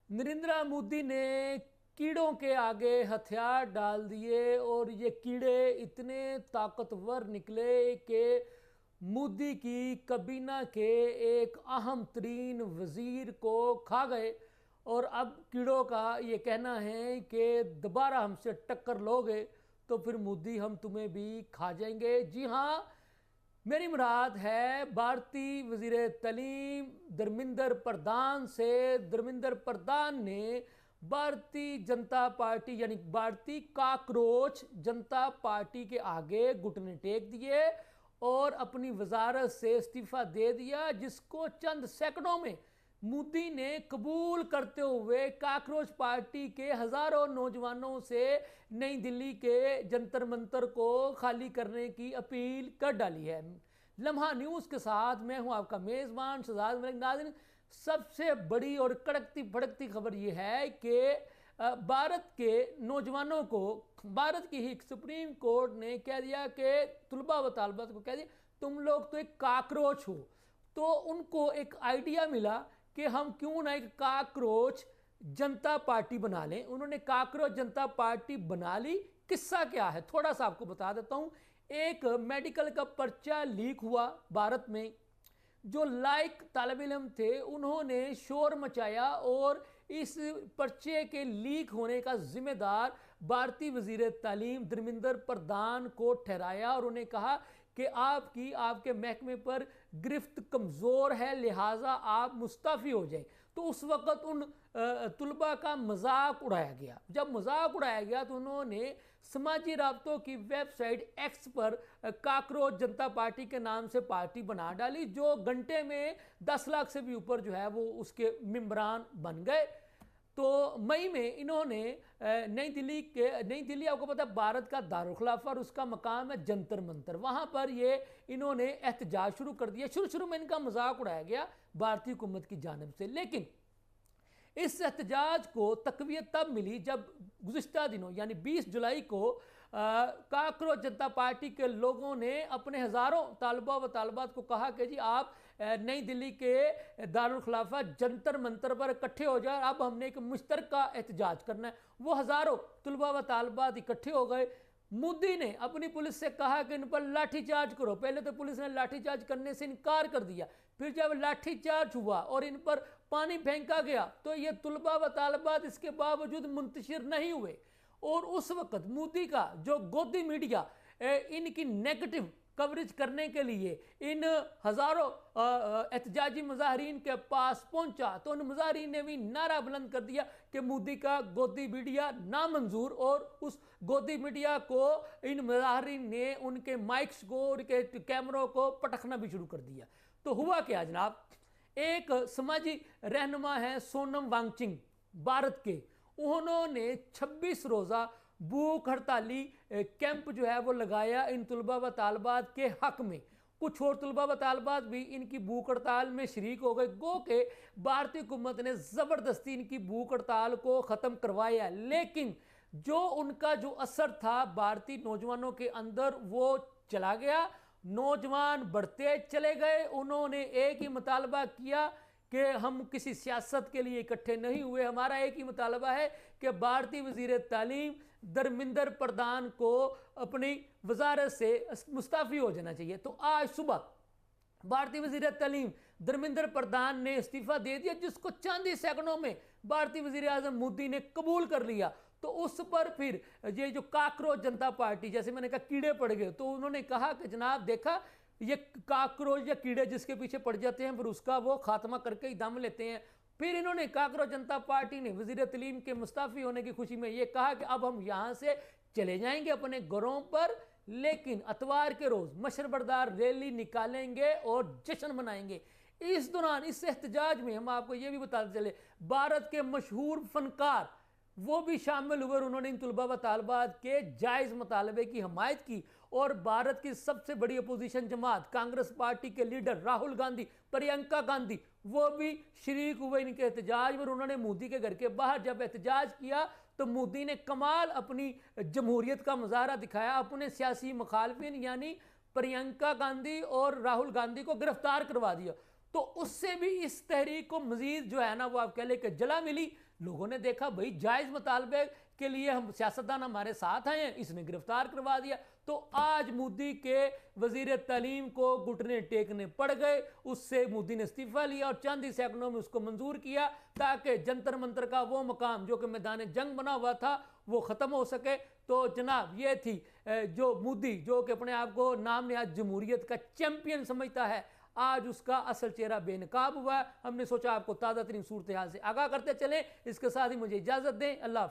नरेंद्र मोदी ने कीड़ों के आगे हथियार डाल दिए और ये कीड़े इतने ताकतवर निकले कि मोदी की काबीना के एक अहम तरीन वजीर को खा गए। और अब कीड़ों का ये कहना है कि दोबारा हमसे टक्कर लोगे तो फिर मोदी हम तुम्हें भी खा जाएंगे। जी हाँ, मेरी मुराद है भारतीय वजीर तालीम धर्मेंद्र प्रधान से। धर्मेंद्र प्रधान ने भारतीय जनता पार्टी यानी भारतीय काकरोच जनता पार्टी के आगे घुटने टेक दिए और अपनी वजारत से इस्तीफा दे दिया, जिसको चंद सेकंडों में मोदी ने कबूल करते हुए काकरोच पार्टी के हजारों नौजवानों से नई दिल्ली के जंतर मंतर को खाली करने की अपील कर डाली है। लम्हा न्यूज़ के साथ मैं हूं आपका मेज़बान शहजाद मलिक। नाज़रीन, सबसे बड़ी और कड़कती भड़कती खबर यह है कि भारत के नौजवानों को भारत की ही सुप्रीम कोर्ट ने कह दिया कि तलबा व तालबात को कह दिया तुम लोग तो एक काकरोच हो। तो उनको एक आइडिया मिला कि हम क्यों ना एक काकरोच जनता पार्टी बना लें। उन्होंने काकरोच जनता पार्टी बना ली। किस्सा क्या है थोड़ा सा आपको बता देता हूं। एक मेडिकल का पर्चा लीक हुआ भारत में। जो लायक तालिब इल्म थे उन्होंने शोर मचाया और इस पर्चे के लीक होने का जिम्मेदार भारतीय वजीर तालीम धर्मेंद्र प्रधान को ठहराया और उन्हें कहा कि आपके महकमे पर गिरफ्त कमज़ोर है, लिहाजा आप मुस्तफ़ी हो जाए। तो उस वक़्त उन तलबा का मजाक उड़ाया गया। जब मजाक उड़ाया गया तो उन्होंने समाजी राब्तों की वेबसाइट एक्स पर काकरोच जनता पार्टी के नाम से पार्टी बना डाली, जो घंटे में 10 लाख से भी ऊपर जो है वो उसके मेंबरान बन गए। तो मई में इन्होंने नई दिल्ली आपको पता है भारत का दारुल खिलाफा और उसका मकाम है जंतर मंतर, वहां पर ये इन्होंने एहतजाज शुरू कर दिया। शुरू में इनका मजाक उड़ाया गया भारतीय हुकूमत की जानिब से, लेकिन इस एहतजाज को तकवीत तब मिली जब गुज़िश्ता दिनों यानी 20 जुलाई को काकरोच जनता पार्टी के लोगों ने अपने हज़ारों तालबा व तालबात को कहा कि जी आप नई दिल्ली के दारुल खिलाफा जंतर मंतर पर इकट्ठे हो जाए, अब हमने एक मुश्तरका एहतजाज करना है। वो हज़ारों तलबा व तालबात इकट्ठे हो गए। मोदी ने अपनी पुलिस से कहा कि इन पर लाठीचार्ज करो। पहले तो पुलिस ने लाठीचार्ज करने से इनकार कर दिया, फिर जब लाठीचार्ज हुआ और इन पर पानी फेंका गया तो ये तलबा व तालबात इसके बावजूद मुंतशिर नहीं हुए। और उस वक्त मोदी का जो गोदी मीडिया इनकी नेगेटिव कवरेज करने के लिए इन हजारों एहतजाजी मुजाहरीन के पास पहुंचा तो उन मुजाहरीन ने भी नारा बुलंद कर दिया कि मोदी का गोदी मीडिया नामंजूर। और उस गोदी मीडिया को इन मुजाहरीन ने उनके माइक्स को उनके कैमरों को पटकना भी शुरू कर दिया। तो हुआ क्या जनाब, एक समाजी रहनुमा है सोनम वांगचुक भारत के, उन्होंने 26 रोज़ा भूख हड़ताली कैंप जो है वो लगाया इन तलबा व तालबात के हक में। कुछ और तलबा व तालबात भी इनकी भूख हड़ताल में शरीक हो गए। गो के भारतीय हुकूमत ने ज़बरदस्ती इनकी भूख हड़ताल को ख़त्म करवाया, लेकिन जो उनका जो असर था भारतीय नौजवानों के अंदर वो चला गया। नौजवान बढ़ते चले गए। उन्होंने एक ही मुतालबा किया कि हम किसी सियासत के लिए इकट्ठे नहीं हुए, हमारा एक ही मुतालबा है कि भारतीय वजीर तालीम धर्मेंद्र प्रधान को अपनी वजारत से मुस्तफ़ी हो जाना चाहिए। तो आज सुबह भारतीय वजीर तालीम धर्मेंद्र प्रधान ने इस्तीफा दे दिया, जिसको चंद ही सेकंडों में भारतीय वजीर आजम मोदी ने कबूल कर लिया। तो उस पर फिर ये जो काकरोच जनता पार्टी, जैसे मैंने कहा कीड़े पड़ गए, तो उन्होंने कहा कि जनाब देखा ये काकरोच या कीड़े जिसके पीछे पड़ जाते हैं फिर उसका वो खात्मा करके ही दम लेते हैं। फिर इन्होंने काकरोच जनता पार्टी ने वजीर तालीम के मुस्तफ़ी होने की खुशी में ये कहा कि अब हम यहाँ से चले जाएंगे अपने घरों पर, लेकिन अतवार के रोज़ मशरबरदार रैली निकालेंगे और जश्न मनाएंगे। इस दौरान इस एहतजाज में हम आपको ये भी बताते चले भारत के मशहूर फनकार वो भी शामिल हुए। उन्होंने इन तलबा व तालबात के जायज़ मुतालबे की हमायत की और भारत की सबसे बड़ी अपोजिशन जमात कांग्रेस पार्टी के लीडर राहुल गांधी, प्रियंका गांधी, वो भी शरीक हुए इनके एहतजाज में। उन्होंने मोदी के घर के बाहर जब एहतजाज किया तो मोदी ने कमाल अपनी जमहूरियत का मुजाहरा दिखाया। अपने सियासी मुखालफिन यानी प्रियंका गांधी और राहुल गांधी को गिरफ्तार करवा दिया। तो उससे भी इस तहरीक को मजीद जो है ना वो आप कह ले कि जला मिली। لوگوں نے دیکھا بھئی جائز مطالبے کے لیے ہم سیاستدان ہمارے ساتھ آئے ہیں، اس نے گرفتار کروا دیا۔ تو آج مودی کے وزیر تعلیم کو گھٹنے ٹیکنے پڑ گئے، اس سے مودی نے استعفیٰ لیا اور چند ہی سیکنڈوں میں اس کو منظور کیا تاکہ جنتر منتر کا وہ مقام جو کہ میدان جنگ بنا ہوا تھا وہ ختم ہو سکے۔ تو جناب یہ تھی جو مودی جو کہ اپنے آپ کو نام نہاد جمہوریت کا چیمپئن سمجھتا ہے، آج اس کا اصل چہرہ بے نقاب ہوا ہے۔ ہم نے سوچا آپ کو تازہ ترین صورتحال سے آگاہ کرتے چلیں۔ اس کے ساتھ ہی مجھے اجازت دیں، اللہ حافظ۔